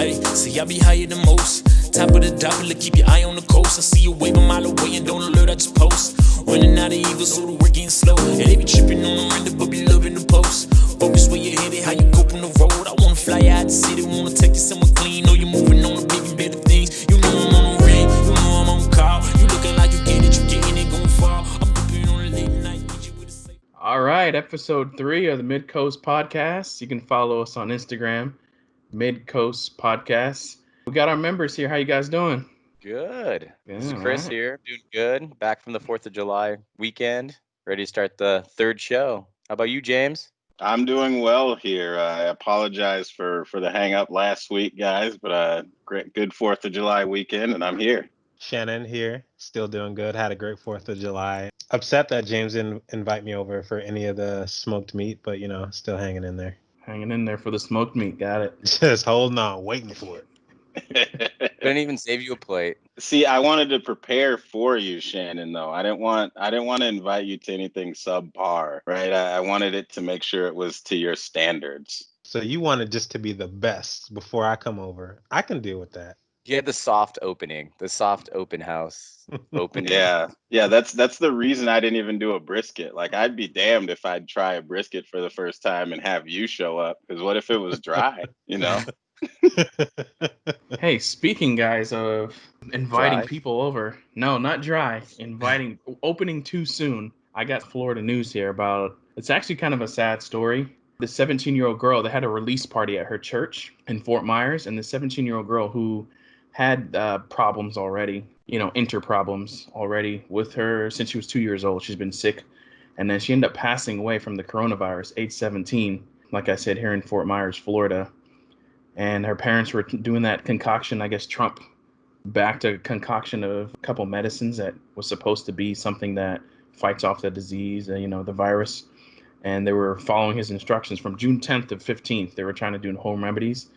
Hey, see, I be higher than most. Top of the doppler, keep your eye on the coast. I see you wave a mile away and don't alert, I just post. Running out of evil, so the work getting slow. And they be tripping on the render, but be loving the post. Focus where you headed, how you cope on the road. I wanna fly out the city, wanna take you somewhere clean. Know you moving on to bigger, better things. You know I'm on the ring, you know I'm on call. You looking like you getting it, gon' fall. I'm dipping on a late night, get you with a safe. All right, episode 3 of the Midcoast Podcast. You can follow us on Instagram, Midcoast Podcast. We got our members here. How you guys doing? Good. Yeah, This is Chris right. here, doing good. Back from the 4th of July weekend, ready to start the third show. How about you, James? I'm doing well here. I apologize for the hang up last week, guys, but good 4th of July weekend, and I'm here. Shannon here, still doing good. Had a great 4th of July. Upset that James didn't invite me over for any of the smoked meat, but still hanging in there. Hanging in there for the smoked meat. Got it. Just holding on, waiting for it. Couldn't even save you a plate. See, I wanted to prepare for you, Shannon, though. I didn't want to invite you to anything subpar, right? I wanted it to make sure it was to your standards. So you wanted just to be the best before I come over. I can deal with that. You had the soft opening, the soft open house opening. Yeah, that's the reason I didn't even do a brisket. Like, I'd be damned if I'd try a brisket for the first time and have you show up, because what if it was dry, Hey, speaking, guys, of inviting Dry? people over. No, not dry. Opening too soon. I got Florida news here about, it's actually kind of a sad story. The 17-year-old girl, they had a release party at her church in Fort Myers, and the 17-year-old girl who had problems already, problems already with her since she was 2 years old. She's been sick, and then she ended up passing away from the coronavirus, age 17, like I said, here in Fort Myers, Florida. And her parents were doing that concoction. I guess Trump backed a concoction of a couple medicines that was supposed to be something that fights off the disease, the virus. And they were following his instructions from June 10th to 15th. They were trying to do home remedies,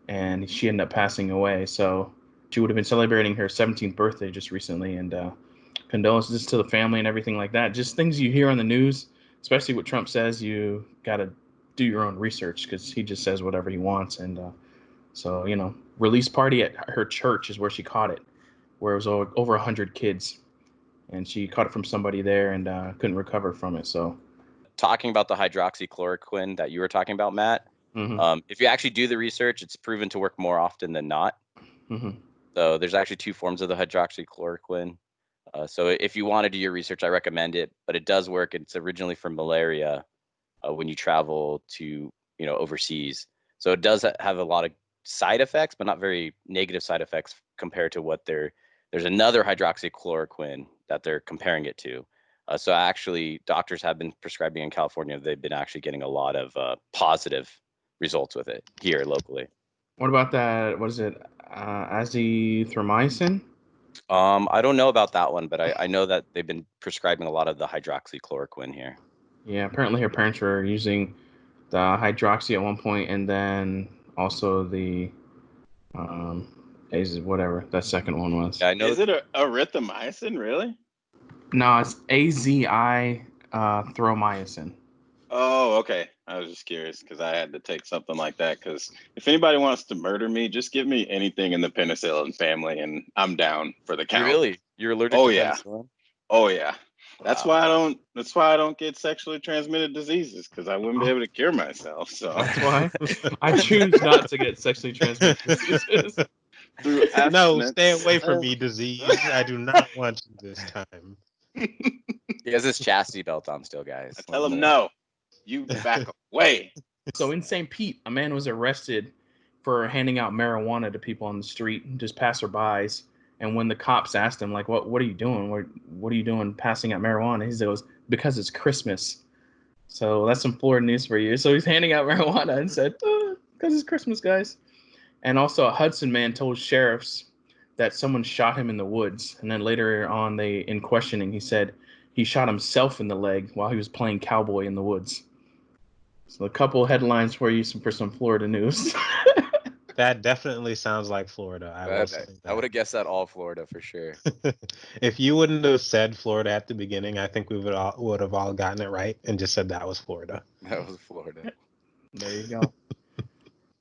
and she ended up passing away. So she would have been celebrating her 17th birthday just recently. And condolences to the family and everything like that. Just things you hear on the news, especially what Trump says, you got to do your own research, because he just says whatever he wants. And so release party at her church is where she caught it, where it was over 100 kids, and she caught it from somebody there and couldn't recover from it. So Talking about the hydroxychloroquine that you were talking about, Matt, if you actually do the research, it's proven to work more often than not. So there's actually 2 forms of the hydroxychloroquine. So if you want to do your research, I recommend it, but it does work. It's originally for malaria. When you travel to, overseas. So it does have a lot of side effects, but not very negative side effects compared to what there's another hydroxychloroquine that they're comparing it to. So actually, doctors have been prescribing in California. They've been actually getting a lot of positive results with it here locally. what about that? What is it? Azithromycin? I don't know about that one, but I know that they've been prescribing a lot of the hydroxychloroquine here. Yeah, apparently her parents were using the hydroxy at one point, and then also the whatever that second one was. Yeah, I know. Is it erythromycin, really? No, it's azithromycin. Oh, okay. I was just curious because I had to take something like that, because if anybody wants to murder me, just give me anything in the penicillin family and I'm down for the count. Really? You're allergic Oh, to yeah. penicillin? Oh yeah. That's Wow. why I don't get sexually transmitted diseases, because I wouldn't be able to cure myself. So That's why I choose not to get sexually transmitted diseases. through No, abstinence. stay away from me, disease. I do not want you this time. He has his chastity belt on still, guys. I tell him no. You back away. So in St. Pete, a man was arrested for handing out marijuana to people on the street, just passerbys. And when the cops asked him, like, what are you doing? What are you doing passing out marijuana? He goes, because it's Christmas. So that's some Florida news for you. So he's handing out marijuana and said, because it's Christmas, guys. And also a Hudson man told sheriffs that someone shot him in the woods. And then later on, in questioning, he said he shot himself in the leg while he was playing cowboy in the woods. So a couple headlines for you for some Florida news. That definitely sounds like Florida. I would have guessed that all Florida for sure. If you wouldn't have said Florida at the beginning, I think we would have all gotten it right and just said that was Florida. That was Florida. There you go.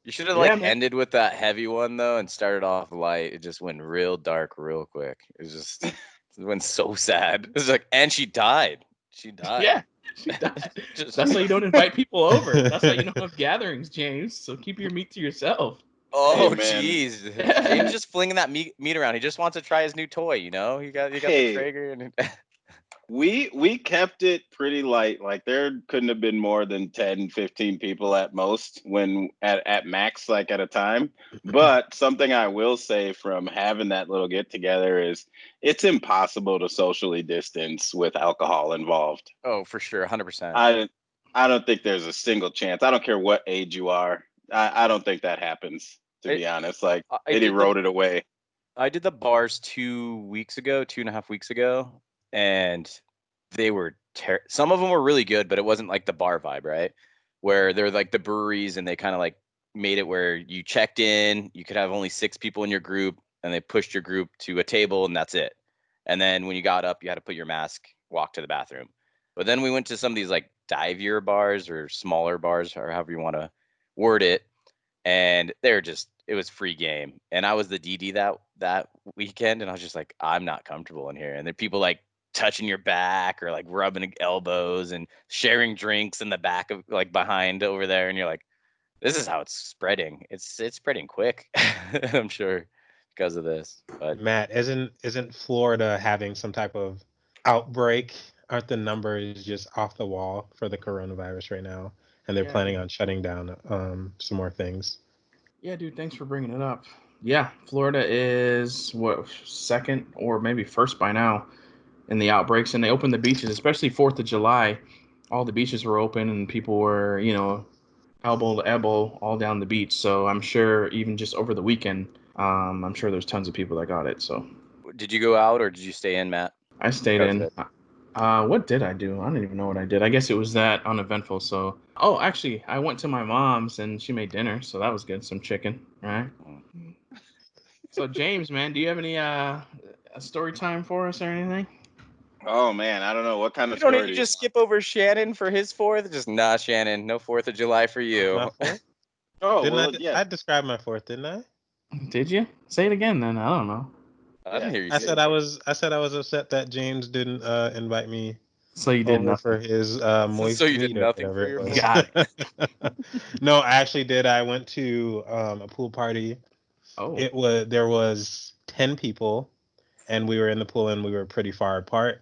You should have man. ended with that heavy one though and started off light. It just went real dark real quick. It was just it went so sad. It was and she died. She died. Yeah, she died. Just That's why you don't invite people over. That's why you don't have gatherings, James. So keep your meat to yourself. oh man. jeez. James just flinging that meat around. He just wants to try his new toy, you know? You got the Hey, Traeger and we kept it pretty light. Like there couldn't have been more than 10, 15 people at most when at max, like at a time. But something I will say from having that little get together is it's impossible to socially distance with alcohol involved. oh, for sure, 100%. I don't think there's a single chance. I don't care what age you are. I don't think that happens, to be honest. Like it eroded away. I did the bars 2.5 weeks ago, and they were some of them were really good, but it wasn't like the bar vibe, right? Where they're like the breweries, and they kind of like made it where you checked in, you could have only 6 people in your group, and they pushed your group to a table, and that's it. And then when you got up, you had to put your mask, walk to the bathroom. But then we went to some of these like divier bars or smaller bars, or however you want to word it, and it was free game. And I was the DD that weekend, and I was just like, I'm not comfortable in here. And there are people like touching your back or like rubbing elbows and sharing drinks in the back of like behind over there, and you're like, this is how it's spreading. It's spreading quick. I'm sure because of this. But Matt, isn't Florida having some type of outbreak? Aren't the numbers just off the wall for the coronavirus right now? And they're planning on shutting down some more things. Yeah, dude, thanks for bringing it up. Yeah, Florida is what, second or maybe first by now in the outbreaks, and they opened the beaches, especially 4th of July. All the beaches were open, and people were, elbow to elbow all down the beach. So I'm sure even just over the weekend, I'm sure there's tons of people that got it. So did you go out or did you stay in, Matt? I stayed in. What did I do? I don't even know what I did. I guess it was that uneventful. So, oh, actually, I went to my mom's and she made dinner, so that was good. Some chicken, right? So, James, man, do you have any story time for us or anything? Oh man, I don't know what kind of You don't story. need to just skip over Shannon for his 4th. Just Shannon, no 4th of July for you. My 4th? Oh, didn't well, I, yeah. I described my 4th, didn't I? Did you say it again? Then I don't know. I didn't hear you. I said I was upset that James didn't invite me So you did over nothing. for his moist So you meat did or nothing whatever for it your was. Got it. No, I actually did. I went to a pool party. Oh, There was 10 people, and we were in the pool, and we were pretty far apart.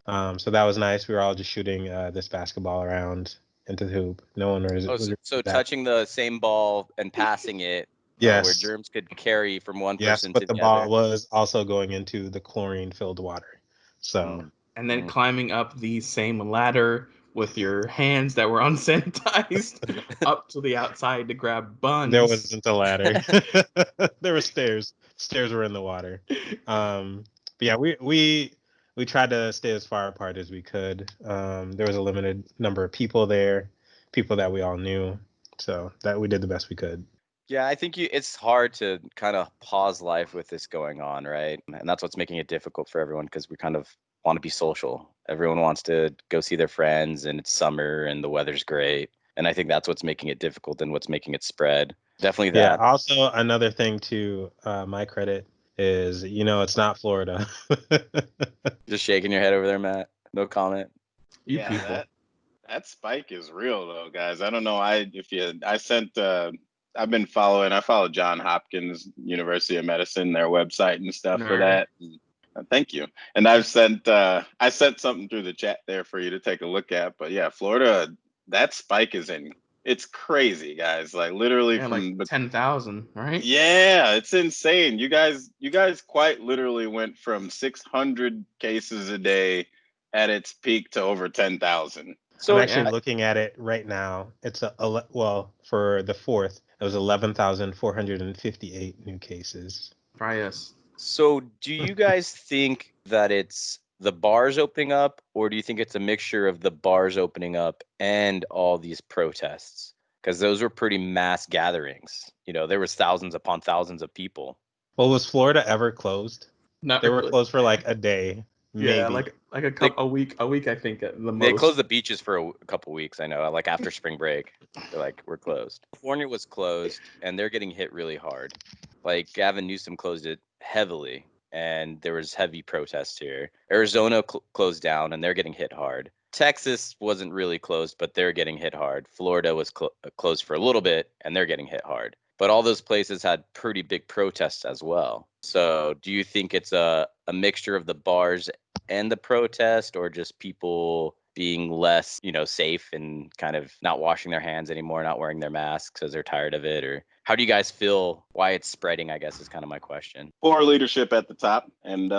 So that was nice. We were all just shooting this basketball around into the hoop. No one was so touching the same ball and passing it. Yes. Where germs could carry from one Yes, person but to the the ball other. was also going into the chlorine-filled water. So. And then climbing up the same ladder with your hands that were unsanitized up to the outside to grab buns. There wasn't a ladder. There were stairs. Stairs were in the water. But yeah, we tried to stay as far apart as we could. There was a limited number of people there, people that we all knew. So that we did the best we could. Yeah, I think it's hard to kind of pause life with this going on, right? And that's what's making it difficult for everyone because we kind of want to be social. Everyone wants to go see their friends, and it's summer and the weather's great. And I think that's what's making it difficult and what's making it spread. Definitely that. Yeah. Also, another thing to my credit is, it's not Florida. Just shaking your head over there, Matt. No comment. You people. That spike is real though, guys. I don't know. I follow John Hopkins University of Medicine, their website and stuff for that. Thank you. And I sent something through the chat there for you to take a look at. But yeah, Florida, that spike it's crazy, guys. Like literally from like 10,000, right? Yeah, it's insane. You guys quite literally went from 600 cases a day at its peak to over 10,000. So I'm actually looking at it right now. It's for the 4th, it was 11,458 new cases. Try us. So do you guys think that it's the bars opening up, or do you think it's a mixture of the bars opening up and all these protests? Because those were pretty mass gatherings. There was thousands upon thousands of people. Well, was Florida ever closed? No, they were closed for like a day. Yeah, Maybe. like a week, I think at the They most. closed the beaches for a couple weeks. I know, like after spring break, they're like, we're closed. California was closed, and they're getting hit really hard. Like Gavin Newsom closed it heavily, and there was heavy protests here. Arizona closed down, and they're getting hit hard. Texas wasn't really closed, but they're getting hit hard. Florida was closed for a little bit, and they're getting hit hard. But all those places had pretty big protests as well. So, do you think it's a mixture of the bars and the protest, or just people being less, safe and kind of not washing their hands anymore, not wearing their masks because they're tired of it? Or how do you guys feel why it's spreading, I guess, is kind of my question. Poor leadership at the top. And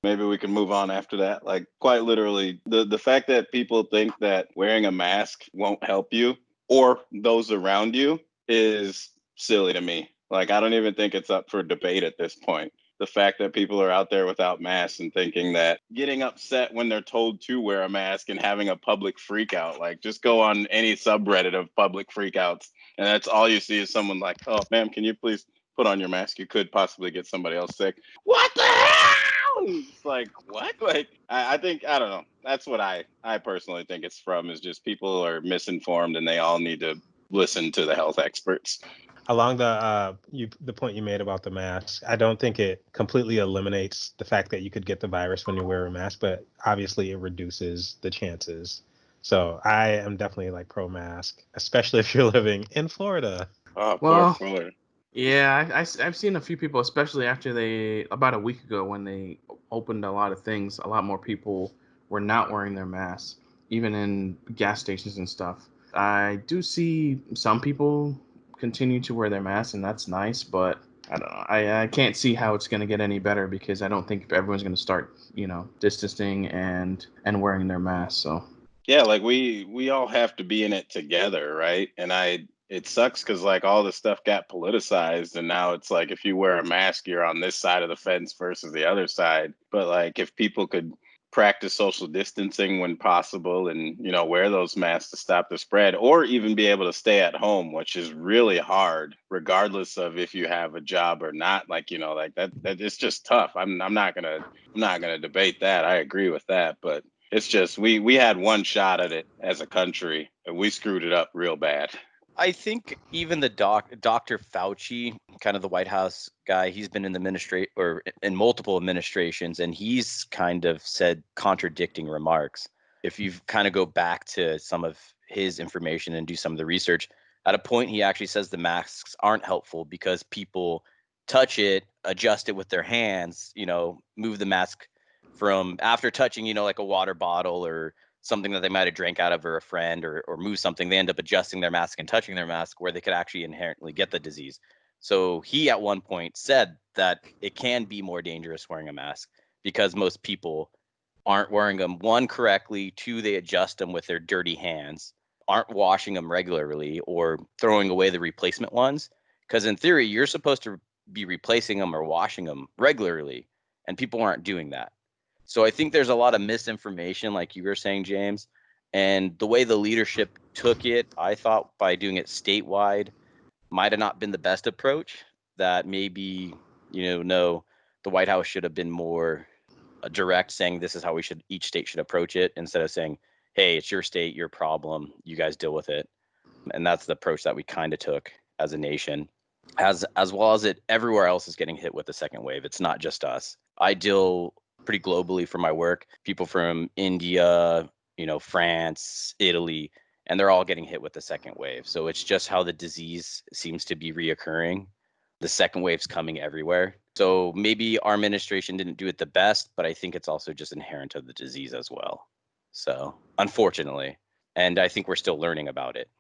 maybe we can move on after that. Like, quite literally, the fact that people think that wearing a mask won't help you or those around you is silly to me. Like, I don't even think it's up for debate at this point. The fact that people are out there without masks and thinking that getting upset when they're told to wear a mask and having a public freak out, like, just go on any subreddit of public freakouts, and that's all you see is someone like, oh, ma'am, can you please put on your mask? You could possibly get somebody else sick. What the hell? It's like, what? Like, I think, I don't know. That's what I personally think it's from, is just people are misinformed and they all need to listen to the health experts. Along the point you made about the mask, I don't think it completely eliminates the fact that you could get the virus when you wear a mask, but obviously it reduces the chances. So I am definitely like pro mask, especially if you're living in Florida. Oh, Well, poor Florida. Yeah, I've seen a few people, especially after about a week ago when they opened a lot of things, a lot more people were not wearing their masks, even in gas stations and stuff. I do see some people continue to wear their masks, and that's nice, but I don't know. I can't see how it's going to get any better because I don't think everyone's going to start, distancing and wearing their masks. So Yeah, like we all have to be in it together, right? And it sucks because like all the stuff got politicized, and now it's like if you wear a mask, you're on this side of the fence versus the other side. But like if people could practice social distancing when possible, and wear those masks to stop the spread, or even be able to stay at home, which is really hard, regardless of if you have a job or not. Like like that it's just tough. I'm not gonna debate that. I agree with that, but it's just we had one shot at it as a country, and we screwed it up real bad. I think even the Dr. Fauci, kind of the White House guy, he's been in the or in multiple administrations, and he's kind of said contradicting remarks. If you kind of go back to some of his information and do some of the research, at a point he actually says the masks aren't helpful because people touch it, adjust it with their hands, move the mask from after touching, like a water bottle or something that they might have drank out of, or a friend, or move something, they end up adjusting their mask and touching their mask where they could actually inherently get the disease. So he at one point said that it can be more dangerous wearing a mask because most people aren't wearing them, one, correctly, two, they adjust them with their dirty hands, aren't washing them regularly, or throwing away the replacement ones. Because in theory, you're supposed to be replacing them or washing them regularly, and people aren't doing that. So I think there's a lot of misinformation, like you were saying, James, and the way the leadership took it, I thought by doing it statewide might have not been the best approach. That maybe, no, the White House should have been more direct, saying this is how each state should approach it, instead of saying, hey, it's your state, your problem, you guys deal with it. And that's the approach that we kind of took as a nation, as well as it everywhere else is getting hit with the second wave. It's not just us. I deal pretty globally for my work, people from India, France, Italy, and they're all getting hit with the second wave. So it's just how the disease seems to be reoccurring. The second wave's coming everywhere. So maybe our administration didn't do it the best, but I think it's also just inherent of the disease as well. So unfortunately, and I think we're still learning about it.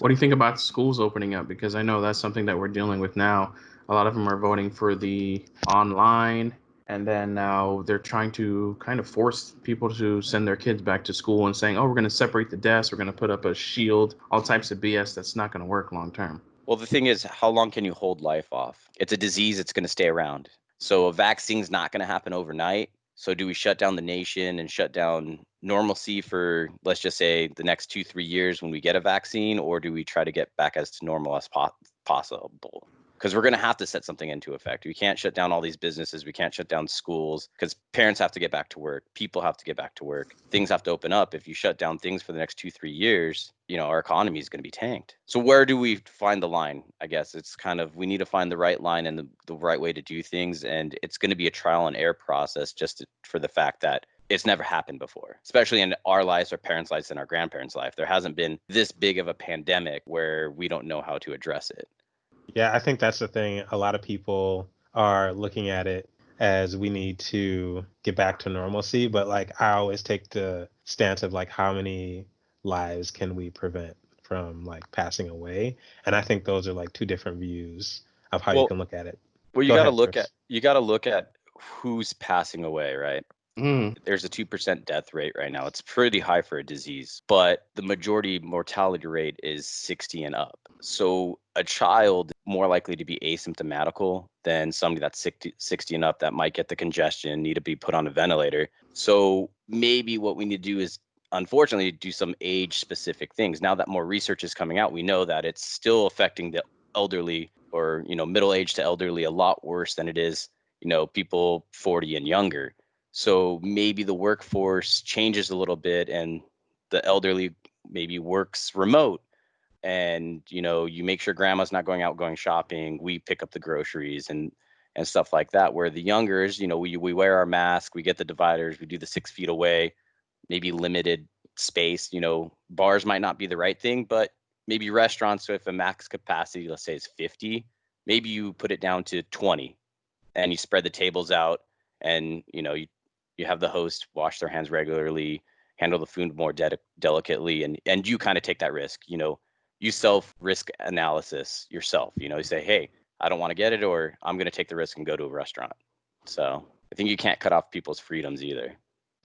what do you think about schools opening up? Because I know that's something that we're dealing with now. A lot of them are voting for the online, and then now they're trying to kind of force people to send their kids back to school and saying, oh, we're going to separate the desks, we're going to put up a shield, all types of BS that's not going to work long term. Well, the thing is, how long can you hold life off? It's a disease, it's going to stay around. So a vaccine's not going to happen overnight. So do we shut down the nation and shut down normalcy for, let's just say, the next 2-3 years when we get a vaccine, or do we try to get back as to normal as possible? because we're going to have to set something into effect. We can't shut down all these businesses. We can't shut down schools because parents have to get back to work. People have to get back to work. Things have to open up. If you shut down things for the next 2-3 years, our economy is going to be tanked. So where do we find the line? I guess it's kind of, we need to find the right line and the right way to do things. And it's going to be a trial and error process for the fact that it's never happened before, especially in our lives, our parents' lives, and our grandparents' life. There hasn't been this big of a pandemic where we don't know how to address it. Yeah, I think that's the thing. A lot of people are looking at it as we need to get back to normalcy, but like I always take the stance of like how many lives can we prevent from like passing away? And I think those are like two different views of how you can look at it. Well, Go ahead, Chris. you got to look at who's passing away, right? There's a 2% death rate right now. It's pretty high for a disease, but the majority mortality rate is 60 and up. So a child more likely to be asymptomatical than somebody that's 60 and up that might get the congestion, need to be put on a ventilator. So maybe what we need to do is, unfortunately, do some age specific things. Now that more research is coming out, we know that it's still affecting the elderly or, middle age to elderly a lot worse than it is, people 40 and younger. So maybe the workforce changes a little bit and the elderly maybe works remote, and you make sure grandma's not going out going shopping. We pick up the groceries and stuff like that, where the youngers, we wear our mask, we get the dividers, we do the 6 feet away, maybe limited space. Bars might not be the right thing, but maybe restaurants, so if a max capacity, let's say, is 50, maybe you put it down to 20 and you spread the tables out, and you have the host wash their hands regularly, handle the food more delicately, and you kind of take that risk. You self-risk analysis yourself. You say, hey, I don't want to get it, or I'm going to take the risk and go to a restaurant. So I think you can't cut off people's freedoms either.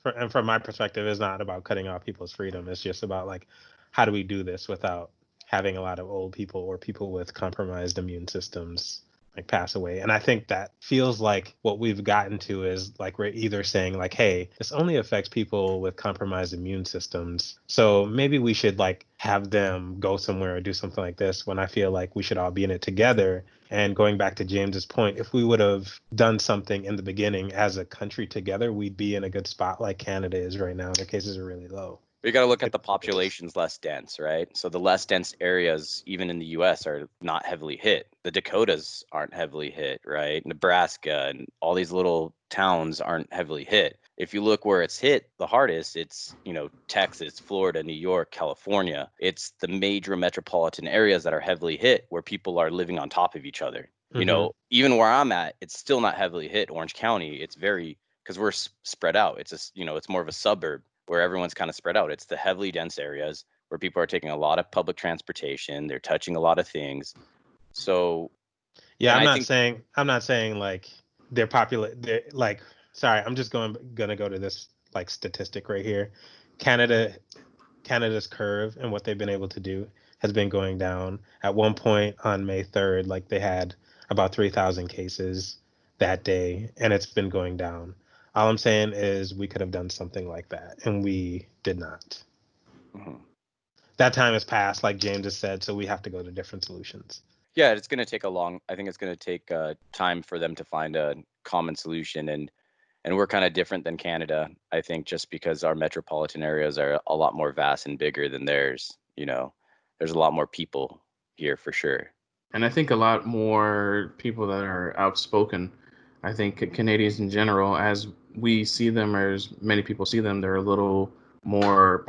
And from my perspective, it's not about cutting off people's freedom. It's just about like, how do we do this without having a lot of old people or people with compromised immune systems like pass away? And I think that feels like what we've gotten to is like we're either saying like, hey, this only affects people with compromised immune systems, so maybe we should like have them go somewhere or do something like this, when I feel like we should all be in it together. And going back to James's point, if we would have done something in the beginning as a country together, we'd be in a good spot like Canada is right now. Their cases are really low. You got to look at the populations less dense, right? So the less dense areas, even in the U.S., are not heavily hit. The Dakotas aren't heavily hit, right? Nebraska and all these little towns aren't heavily hit. If you look where it's hit the hardest, it's, Texas, Florida, New York, California. It's the major metropolitan areas that are heavily hit, where people are living on top of each other. Even where I'm at, it's still not heavily hit. Orange County, it's because we're spread out. It's it's more of a suburb where everyone's kind of spread out. It's the heavily dense areas where people are taking a lot of public transportation. They're touching a lot of things. So yeah, I'm not saying like they're popular. They're like, sorry, I'm just gonna go to this like statistic right here. Canada's curve and what they've been able to do has been going down. At one point on May 3rd, like they had about 3,000 cases that day, and it's been going down. All I'm saying is we could have done something like that, and we did not. Mm-hmm. That time has passed, like James has said, so we have to go to different solutions. Yeah, it's going to take I think it's going to take time for them to find a common solution, and we're kind of different than Canada, I think, just because our metropolitan areas are a lot more vast and bigger than theirs. There's a lot more people here for sure. And I think a lot more people that are outspoken. I think Canadians in general, as we see them, or as many people see them, they're a little more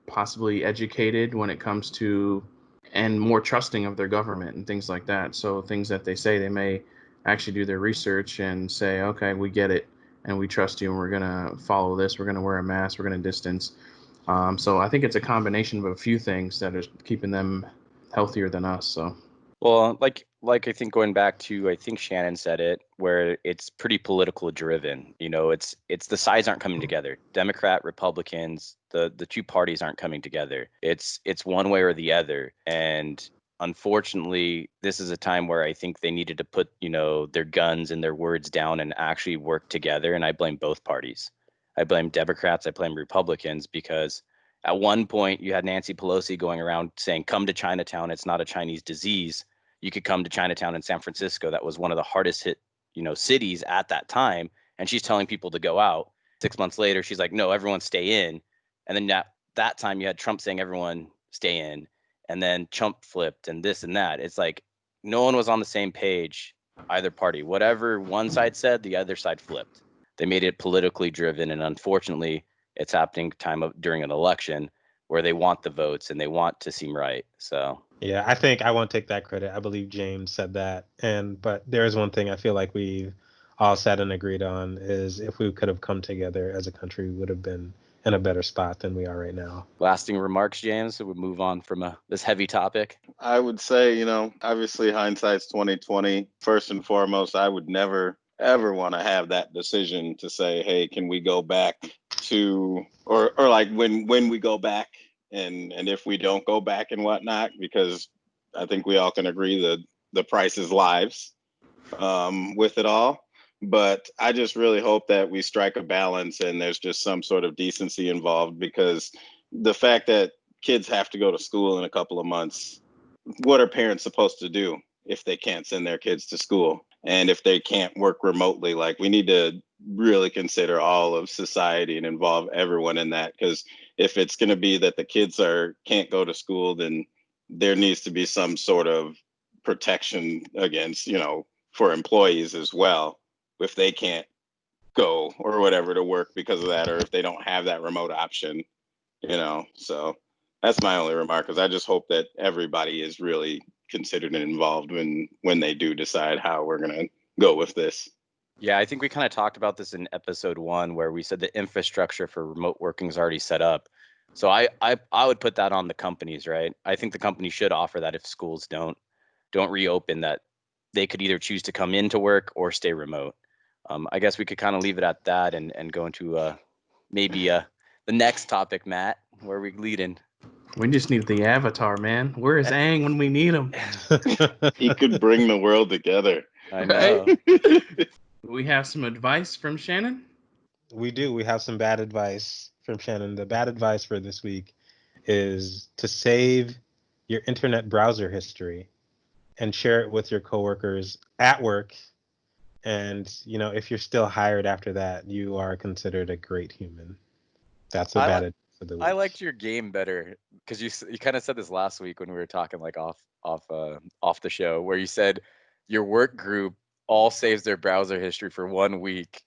possibly educated when it comes to, and more trusting of their government and things like that. So things that they say, they may actually do their research and say, okay, we get it, and we trust you, and we're going to follow this. We're going to wear a mask. We're going to distance. So I think it's a combination of a few things that are keeping them healthier than us. So. Well, like I think going back to, I think Shannon said it, where it's pretty political driven. It's the sides aren't coming together. Democrat, Republicans, the two parties aren't coming together. It's one way or the other. And unfortunately, this is a time where I think they needed to put, their guns and their words down and actually work together. And I blame both parties. I blame Democrats, I blame Republicans, because at one point you had Nancy Pelosi going around saying, come to Chinatown, it's not a Chinese disease. you could come to Chinatown in San Francisco. That was one of the hardest hit, cities at that time. And she's telling people to go out. 6 months later, she's like, no, everyone stay in. And then that time you had Trump saying everyone stay in. And then Trump flipped and this and that. It's like no one was on the same page, either party. Whatever one side said, the other side flipped. They made it politically driven. And unfortunately, it's happening during an election where they want the votes and they want to seem right. So yeah, I think I won't take that credit. I believe James said that. But there is one thing I feel like we've all said and agreed on is if we could have come together as a country, we would have been in a better spot than we are right now. Lasting remarks, James, so we move on from this heavy topic. I would say, obviously hindsight's 2020. First and foremost, I would never ever want to have that decision to say, hey, can we go back to or like when we go back and if we don't go back and whatnot, because I think we all can agree that the price is lives with it all. But I just really hope that we strike a balance and there's just some sort of decency involved, because the fact that kids have to go to school in a couple of months, what are parents supposed to do if they can't send their kids to school? And if they can't work remotely, like we need to really consider all of society and involve everyone in that. Because if it's going to be that the kids can't go to school, then there needs to be some sort of protection against, for employees as well, if they can't go or whatever to work because of that, or if they don't have that remote option, So that's my only remark, because I just hope that everybody is really considered and involved when they do decide how we're going to go with this. Yeah, I think we kind of talked about this in episode 1, where we said the infrastructure for remote working is already set up. So I would put that on the companies, right? I think the company should offer that if schools don't reopen, that they could either choose to come into work or stay remote. I guess we could kind of leave it at that and go into maybe the next topic, Matt, where we lead in. We just need the Avatar, man. Where is Aang when we need him? He could bring the world together. I know. We have some advice from Shannon? We do. We have some bad advice from Shannon. The bad advice for this week is to save your internet browser history and share it with your coworkers at work. And, if you're still hired after that, you are considered a great human. That's a bad advice for the week. I liked your game better because you kind of said this last week when we were talking like off the show, where you said your work group all saves their browser history for 1 week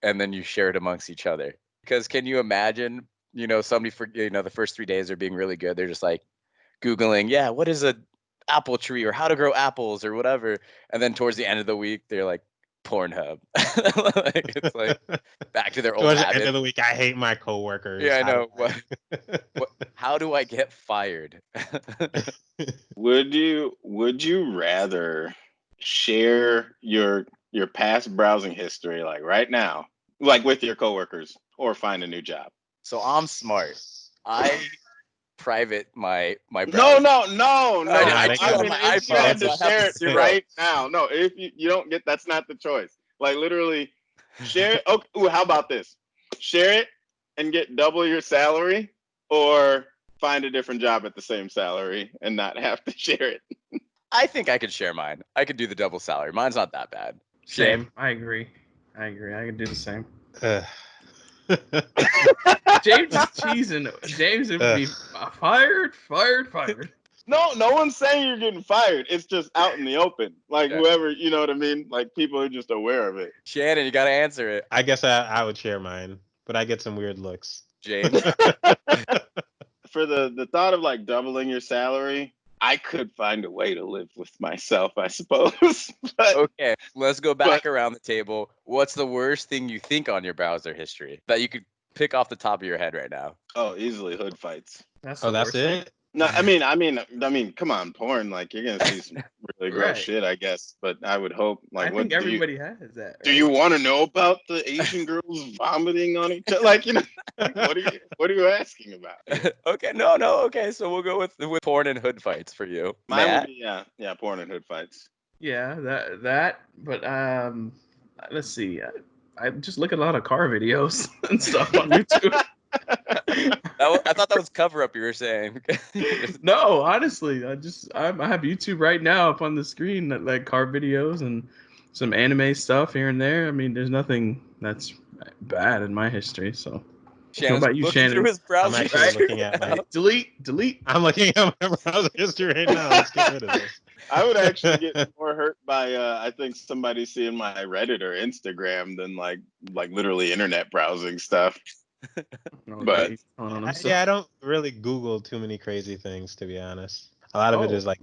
and then you share it amongst each other. Because can you imagine, somebody for, the first 3 days are being really good. They're just like Googling, what is a apple tree or how to grow apples or whatever. And then towards the end of the week, they're like, Pornhub. It's like back to their old habit. Towards the end of the week, I hate my coworkers. Yeah, I know. How do I get fired? Would you rather share your past browsing history, like right now, like with your coworkers, or find a new job? So I'm smart. I private my browser. No. I do on my if you had iPhone, to so I share have it to right now. No, if you don't get, that's not the choice. Like literally share it. Okay, ooh, how about this? Share it and get double your salary, or find a different job at the same salary and not have to share it. I think I could share mine. I could do the double salary. Mine's not that bad. Same. I agree. I could do the same. James is cheesing. James would be fired. No one's saying you're getting fired. It's just out in the open. Like whoever, you know what I mean? Like people are just aware of it. Shannon, you got to answer it. I guess I would share mine, but I get some weird looks. James. For the thought of like doubling your salary, I could find a way to live with myself, I suppose. But, okay, let's go back around the table. What's the worst thing you think on your browser history that you could pick off the top of your head right now? Oh, easily hood fights. That's it? No, I mean, come on, porn. Like you're gonna see some really gross shit, I guess. But I would hope, like, I think everybody has that. Right? Do you want to know about the Asian girls vomiting on each other? Like, what are you asking about? Okay, no, okay. So we'll go with porn and hood fights for you. Mine would be, yeah, porn and hood fights. Yeah, that. But let's see. I just look at a lot of car videos and stuff on YouTube. I thought that was cover up. You were saying. No, honestly, I have YouTube right now up on the screen, like car videos and some anime stuff here and there. I mean, there's nothing that's bad in my history. So, what about you, looking Shannon? through his browser. I'm actually looking at my delete. I'm looking at my browser history right now. Let's get rid of this. I would actually get more hurt by I think somebody seeing my Reddit or Instagram than like literally internet browsing stuff. But I don't really Google too many crazy things, to be honest. A lot of it is a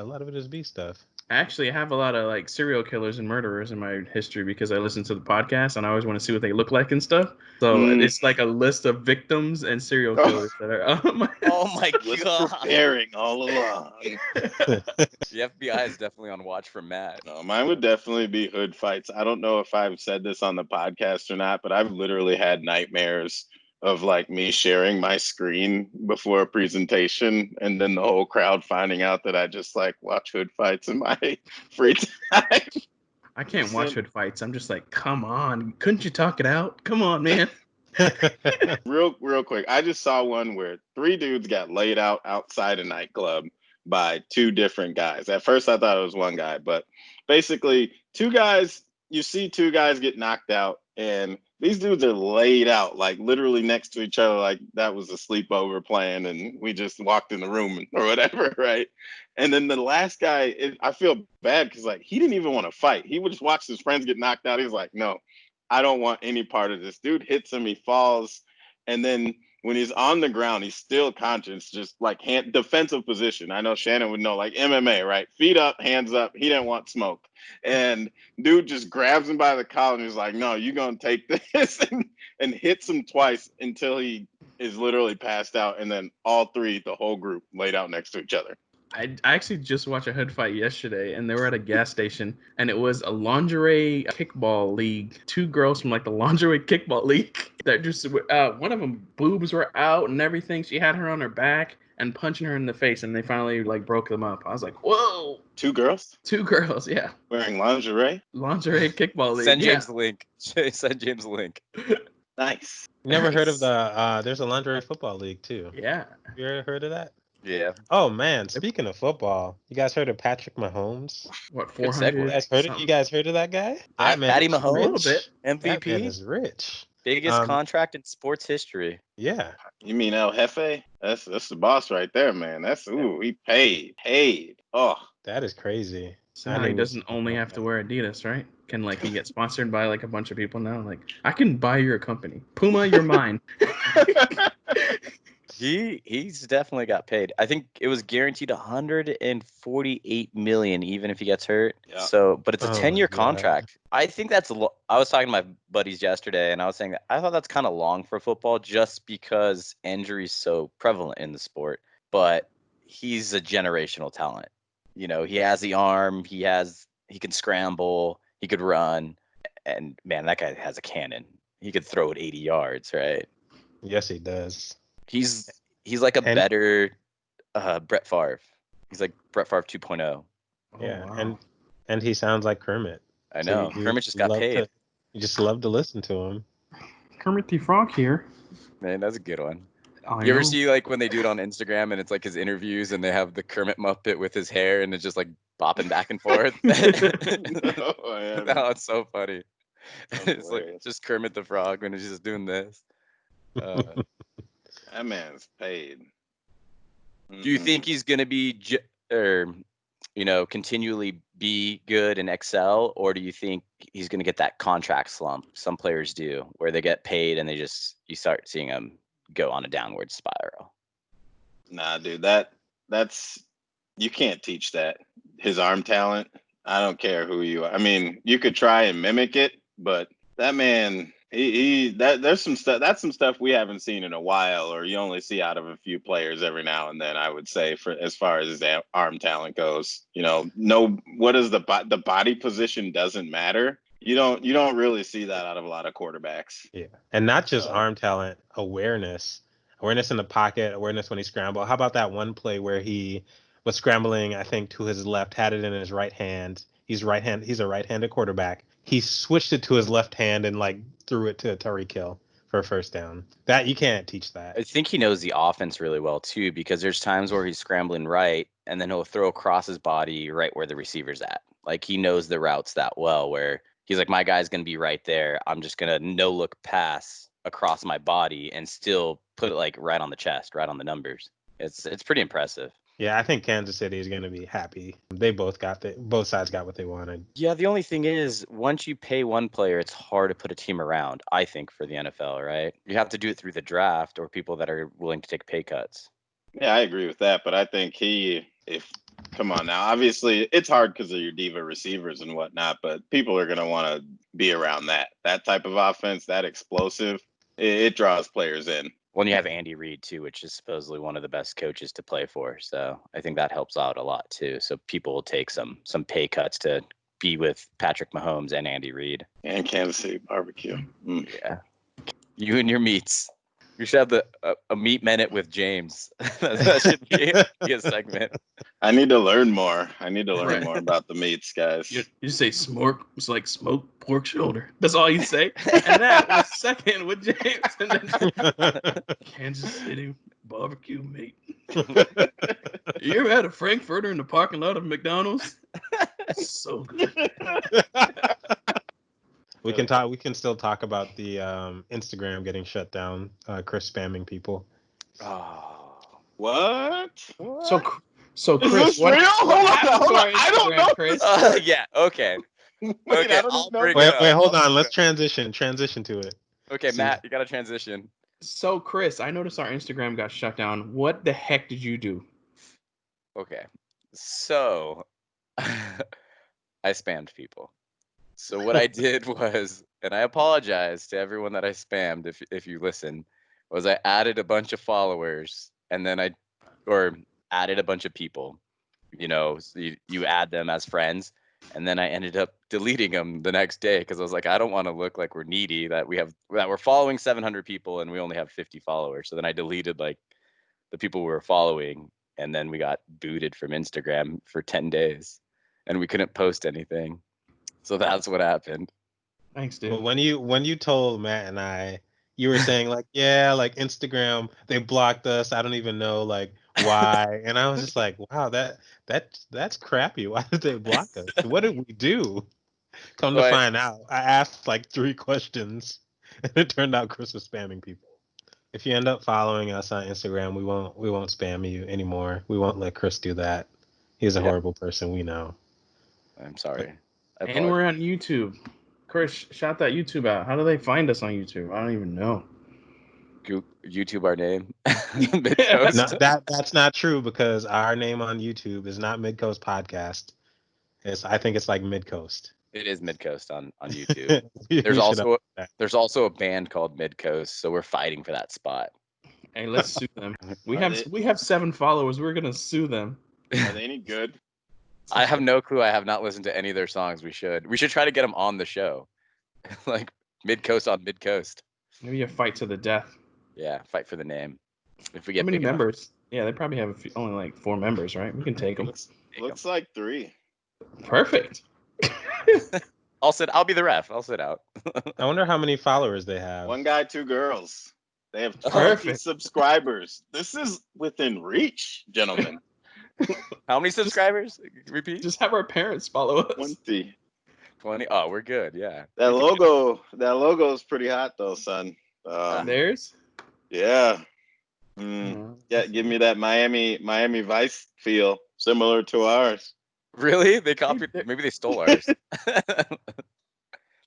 lot of it is B stuff. Actually, I have a lot of like serial killers and murderers in my history because I listen to the podcast and I always want to see what they look like and stuff. So it's like a list of victims and serial killers that are. Oh my god! Preparing all along. The FBI is definitely on watch for Matt. No, mine would definitely be hood fights. I don't know if I've said this on the podcast or not, but I've literally had nightmares of like me sharing my screen before a presentation and then the whole crowd finding out that I just like watch hood fights in my free time. I can't watch hood fights. I'm just like, come on, couldn't you talk it out? Come on, man. Real quick. I just saw one where 3 dudes got laid out outside a nightclub by 2 different guys. At first I thought it was one guy, but basically 2 guys, you see 2 guys get knocked out and these dudes are laid out, like literally next to each other, like that was a sleepover plan and we just walked in the room or whatever, right? And then the last guy, I feel bad because like he didn't even want to fight. He would just watch his friends get knocked out. He's like, no, I don't want any part of this. Dude hits him, he falls, and then when he's on the ground, he's still conscious, just like defensive position. I know Shannon would know, like MMA, right? Feet up, hands up. He didn't want smoke. And dude just grabs him by the collar and he's like, no, you're going to take this and hits him twice until he is literally passed out. And then all 3, the whole group, laid out next to each other. I actually just watched a hood fight yesterday, and they were at a gas station, and it was a lingerie kickball league. 2 girls from like the lingerie kickball league that just one of them boobs were out and everything. She had her on her back and punching her in the face, and they finally like broke them up. I was like, whoa! 2 girls? 2 girls, yeah. Wearing lingerie? Lingerie kickball league. Send James the link. Send James the link. Nice. Never heard of the there's a lingerie football league too. Yeah. Have you ever heard of that? Yeah. Oh man, speaking of football, you guys heard of Patrick Mahomes? What, 400? You guys heard of that guy? Patty Mahomes, a little bit. MVP. That man is rich. Biggest contract in sports history. Yeah. You mean El Jefe? That's the boss right there, man. He paid. Oh, that is crazy. So now he doesn't only have to wear Adidas, right? Can like he get sponsored by like a bunch of people now? Like, I can buy your company. Puma, you're mine. He's definitely got paid. I think it was guaranteed 148 million, even if he gets hurt. Yeah. So, but it's a 10-year contract. I think that's. I was talking to my buddies yesterday, and I was saying that I thought that's kind of long for football, just because injuries so prevalent in the sport. But he's a generational talent. You know, he has the arm. He can scramble. He could run, and man, that guy has a cannon. He could throw it 80 yards, right? Yes, he does. He's like a better Brett Favre. He's like Brett Favre 2.0. Yeah, wow. and he sounds like Kermit. I know. So Kermit just got paid. You just love to listen to him. Kermit the Frog here. Man, that's a good one. You ever see like when they do it on Instagram and it's like his interviews and they have the Kermit Muppet with his hair and it's just like bopping back and forth? No, it's so funny. It's like just Kermit the Frog when he's just doing this. That man's paid. Do you think he's going to be, continually be good and excel, or do you think he's going to get that contract slump some players do, where they get paid and you start seeing them go on a downward spiral? Nah, dude, that's you can't teach that. His arm talent, I don't care who you are. I mean, you could try and mimic it, but that man. There's some stuff. That's some stuff we haven't seen in a while, or you only see out of a few players every now and then. I would say, for as far as his arm talent goes, what is the body position doesn't matter. You don't really see that out of a lot of quarterbacks. Yeah, and not just arm talent, awareness in the pocket, awareness when he scrambled. How about that one play where he was scrambling, I think, to his left, had it in his right hand. He's a right-handed quarterback. He switched it to his left hand and like threw it to Tyreek Hill. for a first down. That you can't teach that. I think he knows the offense really well too, because there's times where he's scrambling right, and then he'll throw across his body right where the receiver's at. Like he knows the routes that well, where he's like, my guy's gonna be right there. I'm just gonna no look pass across my body and still put it like right on the chest, right on the numbers. It's pretty impressive. Yeah, I think Kansas City is going to be happy. They both sides got what they wanted. Yeah, the only thing is, once you pay one player, it's hard to put a team around, I think, for the NFL, right? You have to do it through the draft or people that are willing to take pay cuts. Yeah, I agree with that, but I think come on now, obviously it's hard because of your diva receivers and whatnot, but people are going to want to be around that type of offense, that explosive. It draws players in. Well, you have Andy Reid too, which is supposedly one of the best coaches to play for. So I think that helps out a lot too. So people will take some pay cuts to be with Patrick Mahomes and Andy Reid. And Kansas City barbecue. Mm. Yeah. You and your meats. You should have a meat minute with James. That should be a segment. I need to learn more. More about the meats, guys. You say it's like smoked pork shoulder. That's all you say. And that was second with James. And then Kansas City barbecue meat. You ever had a Frankfurter in the parking lot of McDonald's? So good. We can still talk about the Instagram getting shut down. Chris spamming people. Oh, What? So Is Chris, this real? Hold on. I don't know. Chris? yeah. Okay. Wait, Okay. I don't know. Wait, hold on. Let's transition to it. Okay, Matt, you got to transition. So Chris, I noticed our Instagram got shut down. What the heck did you do? Okay. So I spammed people. So what I did was, and I apologize to everyone that I spammed if you listen, was I added a bunch of followers and then added a bunch of people. So you add them as friends, and then I ended up deleting them the next day because I was like, I don't want to look like we're needy, that we're following 700 people and we only have 50 followers. So then I deleted like the people we were following, and then we got booted from Instagram for 10 days and we couldn't post anything. So that's what happened. Thanks, dude. But when you told Matt and I, you were saying like, yeah, like Instagram, they blocked us. I don't even know like why. And I was just like, wow, that's crappy. Why did they block us? What did we do? Come to find out, I asked like 3 questions, and it turned out Chris was spamming people. If you end up following us on Instagram, we won't spam you anymore. We won't let Chris do that. He's a horrible person, we know. I'm sorry. And we're on YouTube. Chris, shout that YouTube out. How do they find us on YouTube? I don't even know. YouTube our name. No, that's not true, because our name on YouTube is not Midcoast Podcast. I think it's like Midcoast. It is Midcoast on YouTube. There's also a band called Midcoast, so we're fighting for that spot. Hey, let's sue them. We have 7 followers. We're gonna sue them. Are they any good? I have no clue. I have not listened to any of their songs. We should try to get them on the show. Like Midcoast on Midcoast. Maybe a fight to the death. Yeah, fight for the name. If we get how many members? Yeah, they probably have only like 4 members, right? We can take them. Looks like 3. Perfect. I'll be the ref. I'll sit out. I wonder how many followers they have. 1 guy, 2 girls. They have 20 subscribers. This is within reach, gentlemen. How many subscribers? Repeat. Just have our parents follow us. 20. Oh, we're good. Yeah. That logo is pretty hot though, son. Theirs? Yeah. Yeah, give me that Miami Vice feel, similar to ours. Really? They copied? Maybe they stole ours. They're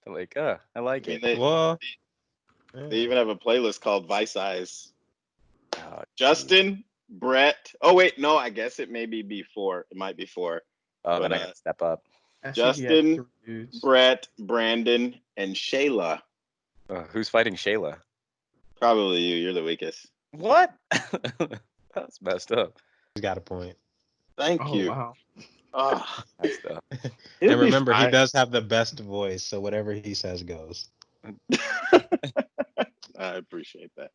like, I like it. They even have a playlist called Vice Eyes. Justin, Brett. Oh wait, no, I guess it may be before. It might be 4. Oh, then I gotta step up. Justin, Brett, Brandon, and Shayla. Who's fighting Shayla? Probably you. You're the weakest. What? That's messed up. He's got a point. Thank you. Wow. Oh, messed up. And remember, he does have the best voice, so whatever he says goes. I appreciate that.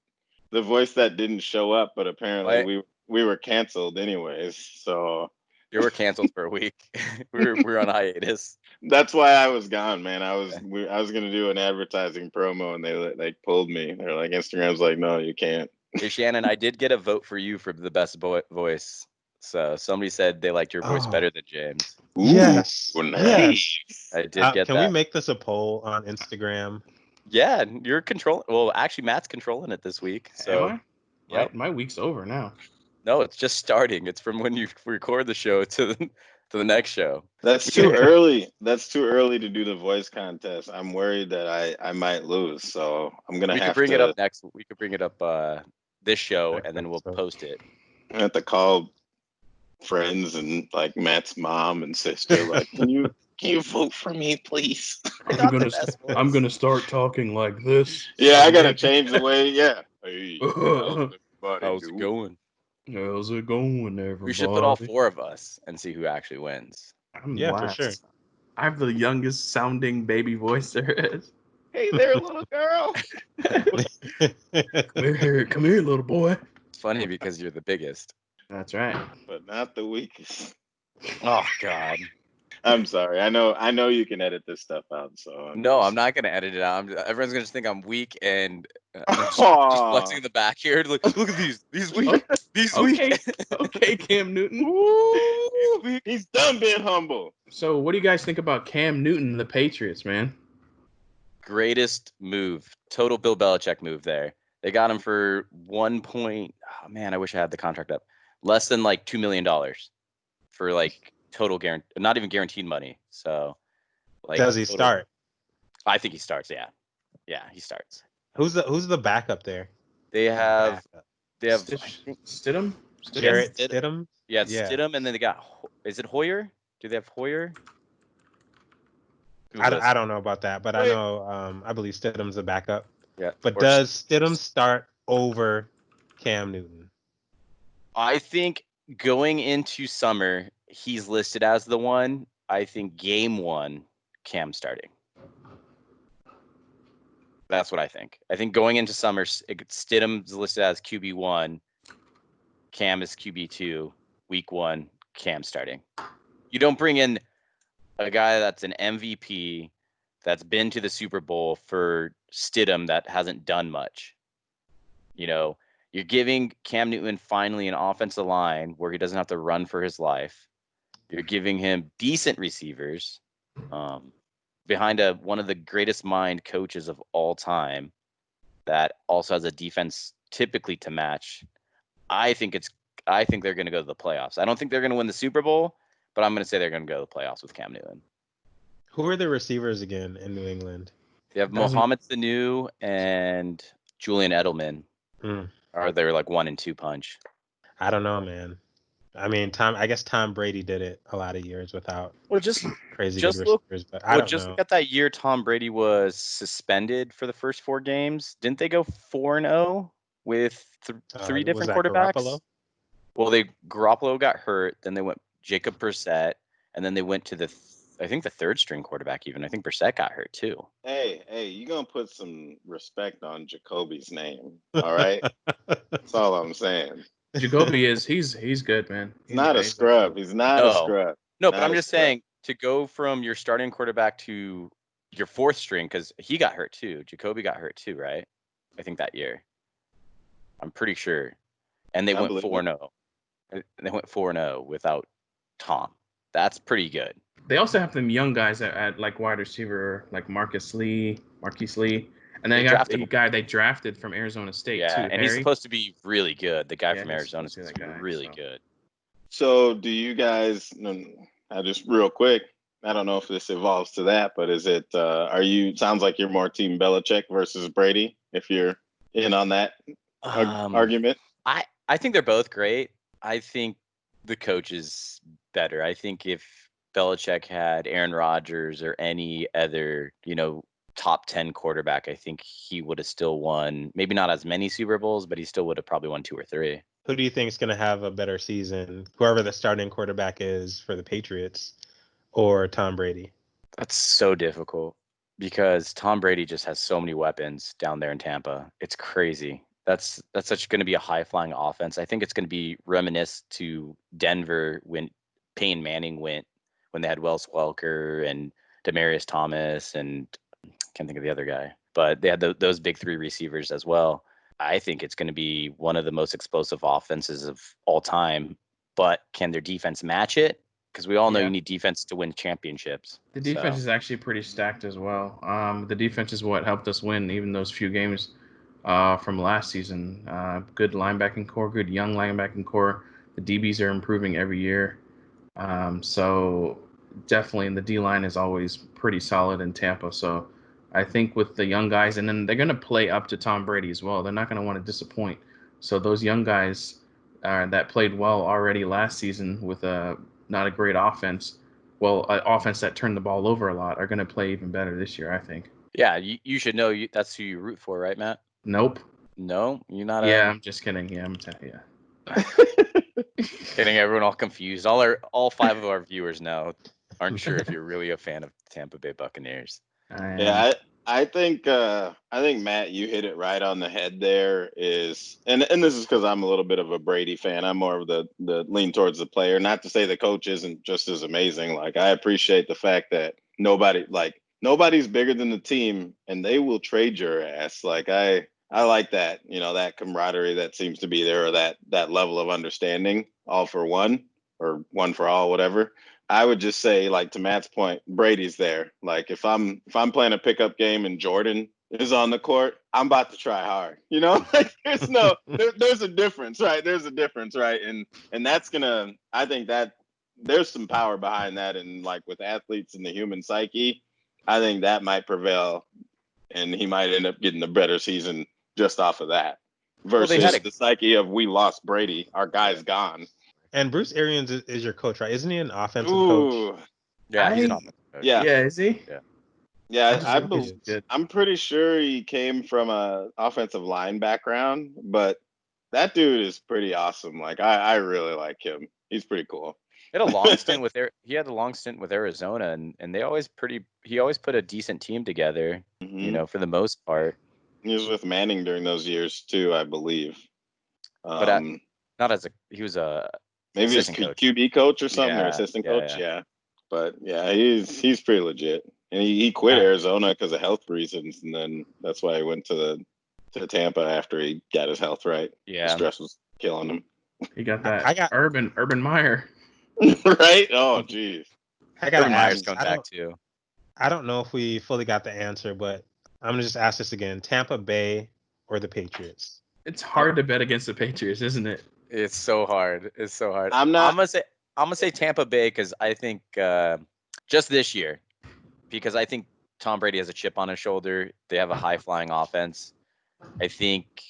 The voice that didn't show up, but apparently we were canceled anyways. So You were canceled for a week. we're on hiatus. That's why I was gone, man. I was gonna do an advertising promo, and they like pulled me. They're like, Instagram's like, no, you can't. Hey Shannon, I did get a vote for you for the best voice. So somebody said they liked your voice better than James. Ooh, yes. nice. I did get can that. we make this a poll on Instagram? Yeah, you're controlling. Well, actually, Matt's controlling it this week. So, Am I? Yep. My week's over now. No, it's just starting. It's from when you record the show to the next show. That's too early. That's too early to do the voice contest. I'm worried that I might lose, so I'm gonna We have could bring to. it up next. We could bring it up this show, and then we'll post it. I have to call friends and like Matt's mom and sister. Like, can you vote for me, please? I'm gonna start talking like this. Yeah, I gotta change the way. Yeah. Hey, How's it going? How's it going, everybody? We should put all 4 of us and see who actually wins. I'm Yeah, last. for sure. I have the youngest sounding baby voice there is. Hey there, little girl. Come here, little boy. It's funny because you're the biggest. That's right. But not the weakest. Oh God. I'm sorry. I know you can edit this stuff out. So I'm not gonna edit it out. Everyone's gonna just think I'm weak and just flexing in the back here. Look at these weak. These weak. Okay, Cam Newton. Ooh, he's done being humble. So, what do you guys think about Cam Newton and the Patriots, man? Greatest move, total Bill Belichick move there. They got him for oh man, I wish I had the contract up. Less than like $2 million for like total guarantee, not even guaranteed money. So, like, does he start? I think he starts. Yeah, he starts. Who's the backup there? They have Stidham. Jarrett Stidham. Yeah, it's Stidham, and then they got. Is it Hoyer? Do they have Hoyer? I don't know about that, but I know I believe Stidham's the backup. Yeah. But does Stidham start over Cam Newton? I think going into summer, he's listed as the one. I think game 1, Cam starting. That's what I think. I think going into summer, Stidham's listed as QB1, Cam is QB2, week 1, Cam starting. You don't bring in a guy that's an MVP that's been to the Super Bowl for Stidham that hasn't done much. You know, you're giving Cam Newton finally an offensive line where he doesn't have to run for his life. You're giving him decent receivers behind one of the greatest mind coaches of all time that also has a defense typically to match. I think they're going to go to the playoffs. I don't think they're going to win the Super Bowl, but I'm going to say they're going to go to the playoffs with Cam Newton. Who are the receivers again in New England? They have Mohamed Sanu and Julian Edelman. Are their like 1 and 2 punch? I don't know, man. I mean, I guess Tom Brady did it a lot of years without crazy good receivers. But I don't know. Look at that year Tom Brady was suspended for the first 4 games. Didn't they go 4-0 with 3 different quarterbacks? Garoppolo? Well, Garoppolo got hurt. Then they went Jacob Brissett, and then they went to I think the 3rd string quarterback even. I think Brissett got hurt too. Hey, you're going to put some respect on Jacoby's name, all right? That's all I'm saying. Jacoby he's good, man. He's not a scrub. He's not a scrub. No, but I'm just saying to go from your starting quarterback to your 4th string, because he got hurt too. Jacoby got hurt too, right? I think that year. I'm pretty sure. And they went 4-0. They went 4-0 without Tom. That's pretty good. They also have them young guys at like wide receiver, like Marquise Lee, and then they got the guy they drafted from Arizona State too. And he's supposed to be really good. The guy from Arizona is really good. So, do you guys? Just real quick. I don't know if this evolves to that, but is it? Sounds like you're more Team Belichick versus Brady. If you're in on that argument, I think they're both great. I think the coach is better. I think if Belichick had Aaron Rodgers or any other, top 10 quarterback, I think he would have still won. Maybe not as many Super Bowls, but he still would have probably won 2 or 3. Who do you think is going to have a better season? Whoever the starting quarterback is for the Patriots or Tom Brady? That's so difficult because Tom Brady just has so many weapons down there in Tampa. It's crazy. That's such going to be a high-flying offense. I think it's going to be reminiscent to Denver when Peyton Manning went when they had Wes Welker and Demaryius Thomas and I can't think of the other guy, but they had those big three receivers as well. I think it's going to be one of the most explosive offenses of all time, but can their defense match it? Because we all know you need defense to win championships. The defense is actually pretty stacked as well. The defense is what helped us win even those few games from last season. Good linebacking core, good young linebacking core. The DBs are improving every year. So definitely, and the D-line is always pretty solid in Tampa. So I think with the young guys, and then they're going to play up to Tom Brady as well. They're not going to want to disappoint. So those young guys that played well already last season with not a great offense, an offense that turned the ball over a lot, are going to play even better this year, I think. Yeah, you should know that's who you root for, right, Matt? Nope. No, you're not. Yeah, I'm just kidding. Yeah, Getting everyone all confused. All 5 of our viewers now aren't sure if you're really a fan of Tampa Bay Buccaneers. I think Matt, you hit it right on the head there. And this is because I'm a little bit of a Brady fan. I'm more of the lean towards the player. Not to say the coach isn't just as amazing. Like, I appreciate the fact that nobody's bigger than the team, and they will trade your ass. Like, I like that, that camaraderie that seems to be there, or that level of understanding, all for one or one for all, whatever. I would just say, like, to Matt's point, Brady's there. Like, if I'm playing a pickup game and Jordan is on the court, I'm about to try hard. Like, there's a difference, right? There's a difference, right? And that's I think that there's some power behind that, and like with athletes and the human psyche, I think that might prevail, and he might end up getting a better season just off of that versus the psyche of, we lost Brady, our guy's gone. And Bruce Arians is your coach, right? Isn't he an offensive coach? Yeah, he's an offensive coach. Yeah, is he? Yeah, I'm pretty sure he came from a offensive line background, but that dude is pretty awesome. Like, I really like him. He's pretty cool. He had a long stint with Arizona, and he always put a decent team together, for the most part. He was with Manning during those years too, I believe. But he was a maybe his QB coach or something, or assistant coach. Yeah. But yeah, he's pretty legit. And he quit Arizona because of health reasons, and then that's why he went to Tampa after he got his health right. Yeah, the stress was killing him. He got that. I got Urban Meyer. Right? Oh, geez. I got Meyer's going back too. I don't know if we fully got the answer, but I'm gonna just ask this again: Tampa Bay or the Patriots? It's hard to bet against the Patriots, isn't it? It's so hard. I'm gonna say Tampa Bay because I think just this year, because I think Tom Brady has a chip on his shoulder. They have a high flying offense. I think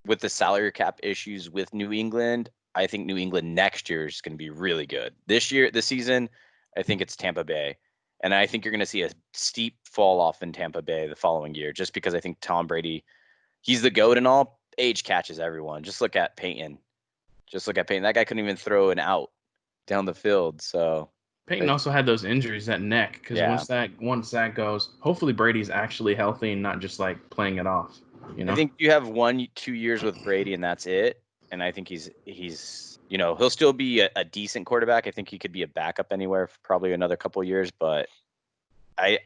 with the salary cap issues with New England, I think New England next year is going to be really good. This season, I think it's Tampa Bay. And I think you're going to see a steep fall off in Tampa Bay the following year, just because I think Tom Brady, he's the GOAT and all. Age catches everyone. Just look at Peyton. That guy couldn't even throw an out down the field. So Peyton also had those injuries, that neck, because once that goes, hopefully Brady's actually healthy and not just like playing it off. I think you have 1-2 years with Brady and that's it. And I think he's he'll still be a decent quarterback. I think he could be a backup anywhere for probably another couple of years, but I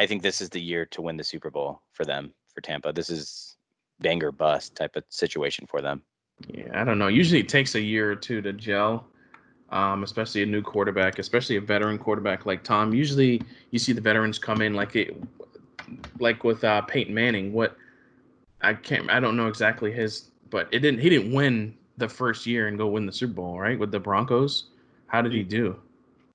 think this is the year to win the Super Bowl for them, for Tampa. This is bang or bust type of situation for them. Yeah, I don't know. Usually it takes a year or two to gel, especially a new quarterback, especially a veteran quarterback like Tom. Usually you see the veterans come in like with Peyton Manning. I don't know exactly but he didn't win the first year and go win the Super Bowl, right? With the Broncos. How did he do?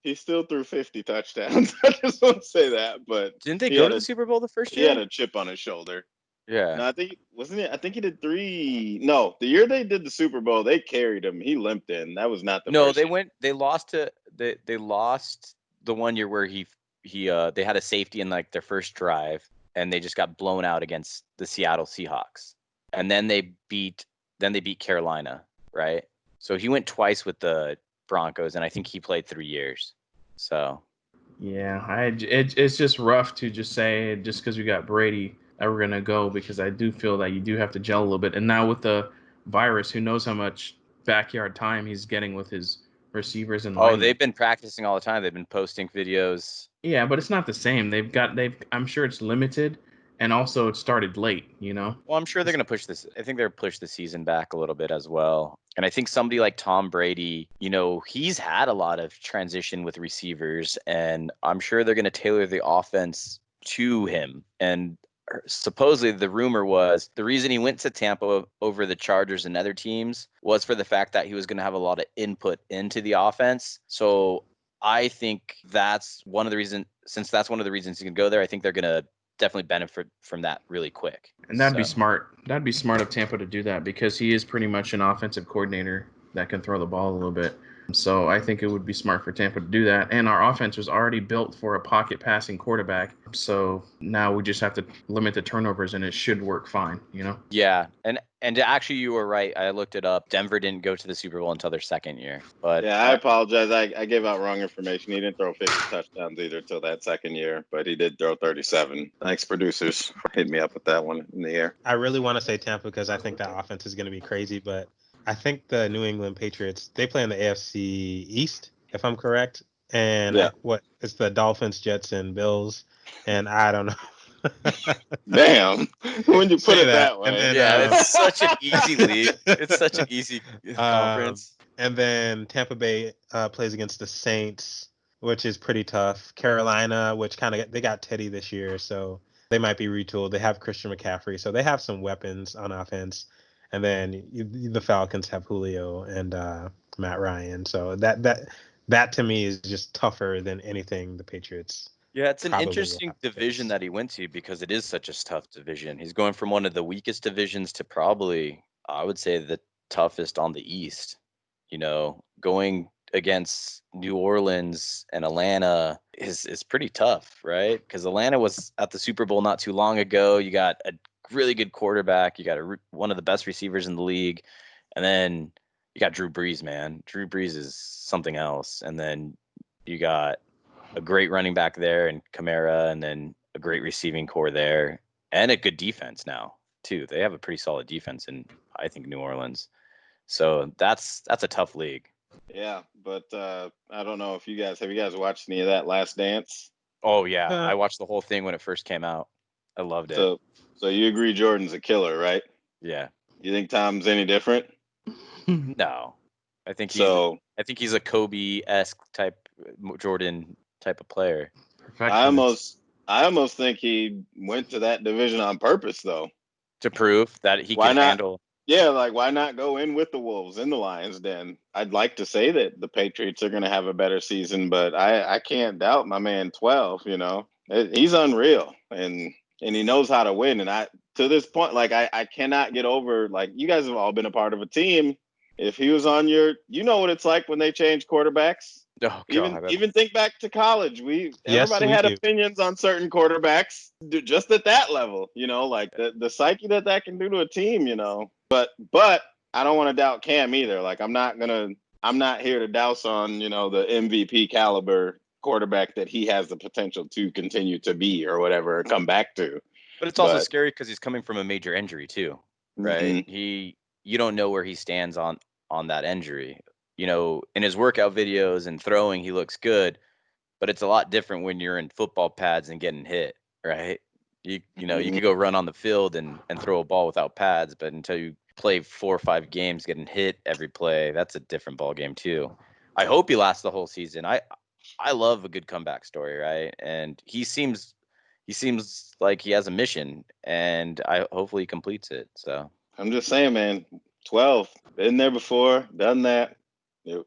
He still threw 50 touchdowns. I just want to say that, but didn't they go to the Super Bowl the first year? He had a chip on his shoulder. Yeah. No, I think he did 3. No, the year they did the Super Bowl, they carried him. He limped in. That was not the first year. They lost the one year where they had a safety in like their first drive and they just got blown out against the Seattle Seahawks. And then they beat Carolina, right? So he went twice with the Broncos and I think he played 3 years. So yeah, it's just rough to just say just because we got Brady that we're gonna go, because I do feel that you do have to gel a little bit. And now with the virus, who knows how much backyard time he's getting with his receivers and Oh, linemen. they've been practicing all the time. They've been posting videos. Yeah, but it's not the same. I'm sure it's limited, and also it started late, Well, I'm sure they're going to push this. I think they're push the season back a little bit as well. And I think somebody like Tom Brady, he's had a lot of transition with receivers, and I'm sure they're going to tailor the offense to him. And supposedly the rumor was the reason he went to Tampa over the Chargers and other teams was for the fact that he was going to have a lot of input into the offense. So I think that's one of the reasons. Since that's one of the reasons he can go there, I think they're going to definitely benefit from that really quick. And that'd be smart. That'd be smart of Tampa to do that because he is pretty much an offensive coordinator that can throw the ball a little bit. So I think it would be smart for Tampa to do that. And our offense was already built for a pocket passing quarterback. So now we just have to limit the turnovers and it should work fine, Yeah. And actually you were right. I looked it up. Denver didn't go to the Super Bowl until their second year. But yeah, I apologize. I gave out wrong information. He didn't throw 50 touchdowns either till that second year, but he did throw 37. Thanks, producers, for hitting me up with that one in the air. I really want to say Tampa because I think that offense is going to be crazy, but I think the New England Patriots, they play in the AFC East, if I'm correct. And Yeah. it's the Dolphins, Jets, and Bills. And I don't know. Damn. When you put it that way. And then, it's such an easy league. It's such an easy conference. And then Tampa Bay plays against the Saints, which is pretty tough. Carolina, which they got Teddy this year, so they might be retooled. They have Christian McCaffrey, so they have some weapons on offense. And then the Falcons have Julio and Matt Ryan. So that to me is just tougher than anything the Patriots. Yeah, it's an interesting division that he went to because it is such a tough division. He's going from one of the weakest divisions to probably, I would say, the toughest on the East. Going against New Orleans and Atlanta is pretty tough, right? Because Atlanta was at the Super Bowl not too long ago. You got a really good quarterback. You got one of the best receivers in the league. And then you got Drew Brees, man. Drew Brees is something else. And then you got a great running back there and Kamara, and then a great receiving core there and a good defense now too. They have a pretty solid defense in, I think, New Orleans. So that's a tough league. Yeah, but I don't know if you guys watched any of that Last Dance? Oh yeah, I watched the whole thing when it first came out. I loved it. So you agree Jordan's a killer, right? Yeah. You think Tom's any different? No, I think he's a Kobe-esque type, Jordan type of player. I almost think he went to that division on purpose, though, to prove that he can handle. Yeah, like why not go in with the Wolves in the Lions Den? I'd like to say that the Patriots are going to have a better season, but I can't doubt my man 12. He's unreal, and he knows how to win. And to this point, like I cannot get over, like, you guys have all been a part of a team. If he was on your, what it's like when they change quarterbacks. Oh, God. Even think back to college. Everybody had opinions on certain quarterbacks just at that level, like the psyche that can do to a team, But I don't want to doubt Cam either. Like I'm not here to douse on, the MVP caliber quarterback that he has the potential to continue to be or whatever, or come back to. But it's also scary because he's coming from a major injury too, right? Mm-hmm. You don't know where he stands on that injury. In his workout videos and throwing, he looks good, but it's a lot different when you're in football pads and getting hit, right? You could go run on the field and throw a ball without pads, but until you play 4 or 5 games getting hit every play, that's a different ball game too. I hope he lasts the whole season. I love a good comeback story, right? And he seems like he has a mission, and hopefully he completes it. So I'm just saying, man, 12, been there before, done that.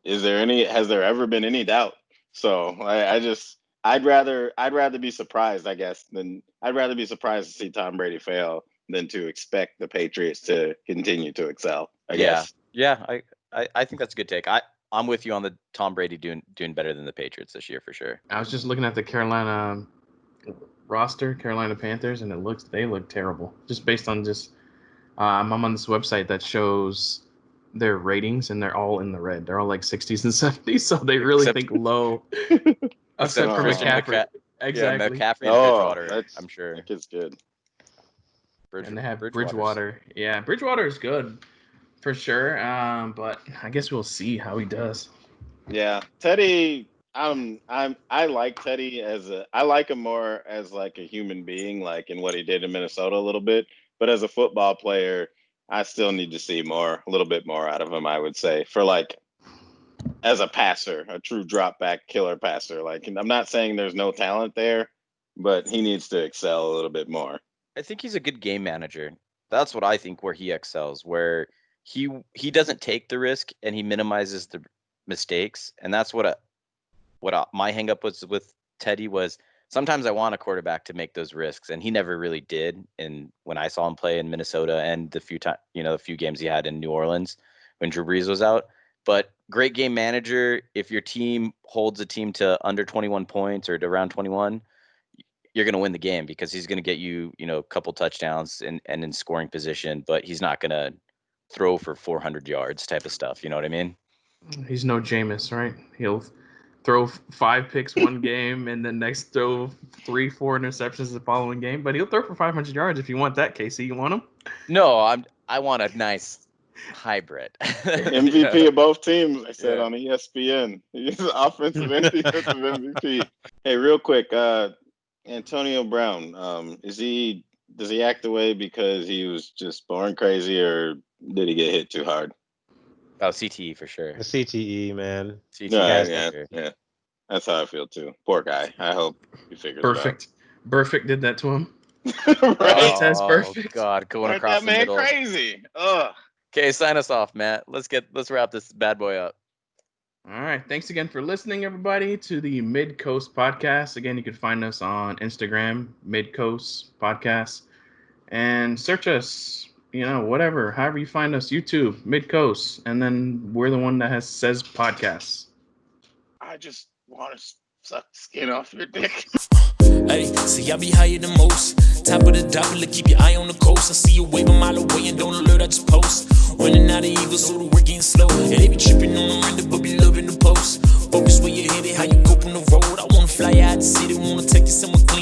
Has there ever been any doubt? So I'd rather be surprised, I guess, I'd rather be surprised to see Tom Brady fail than to expect the Patriots to continue to excel, I guess. Yeah, I think that's a good take. I'm with you on the Tom Brady doing better than the Patriots this year for sure. I was just looking at the Carolina roster, Carolina Panthers, and they look terrible. Just based on I'm on this website that shows their ratings, and they're all in the red. They're all like 60s and 70s, so they really think low. Except for McCaffrey. Exactly. Yeah, McCaffrey and Bridgewater, I'm sure. That kid's good. And they have Bridgewater. Yeah, Bridgewater is good for sure. But I guess we'll see how he does. Yeah, Teddy. I like Teddy I like him more as like a human being, like in what he did in Minnesota a little bit. But as a football player, I still need to see a little bit more out of him. I would say for like as a passer, a true drop back killer passer. Like I'm not saying there's no talent there, but he needs to excel a little bit more. I think he's a good game manager. That's what I think where he excels, where he doesn't take the risk and he minimizes the mistakes. And that's what my hang up was with Teddy was sometimes I want a quarterback to make those risks, and he never really did. And when I saw him play in Minnesota and the few games he had in New Orleans when Drew Brees was out. But great game manager. If your team holds a team to under 21 points or to around 21, you're going to win the game because he's going to get you, a couple touchdowns and in scoring position, but he's not going to throw for 400 yards type of stuff. You know what I mean? He's no Jameis, right? He'll throw 5 picks one game and then next throw 3-4 interceptions the following game, but he'll throw for 500 yards if you want that, Casey. You want him? No, I want a nice hybrid. MVP of both teams, I said on ESPN. He's an offensive and defensive MVP. Hey, real quick, Antonio Brown, does he act the way because he was just born crazy, or did he get hit too hard? Oh, CTE for sure. A CTE, man. CTE, yeah. That's how I feel too. Poor guy. I hope he figures it out. Perfect did that to him. Right? Test perfect. God, going across that man the middle. Crazy. Ugh. Okay, sign us off, Matt. Let's wrap this bad boy up. All right. Thanks again for listening, everybody, to the Midcoast Podcast. Again, you can find us on Instagram, Midcoast Podcast, and search us, whatever, however you find us, YouTube, Midcoast, and then we're the one that says podcasts. I just want to suck the skin off your dick. Hey, see, I be higher than most. Top of the double, keep your eye on the coast. I see you wave a mile away and don't alert, I just post. Running out of evil, so the work getting slow. And they be tripping on the render, but be loving the post. Focus where you hit it, how you cope on the road. I wanna fly out the city, wanna take you somewhere clean.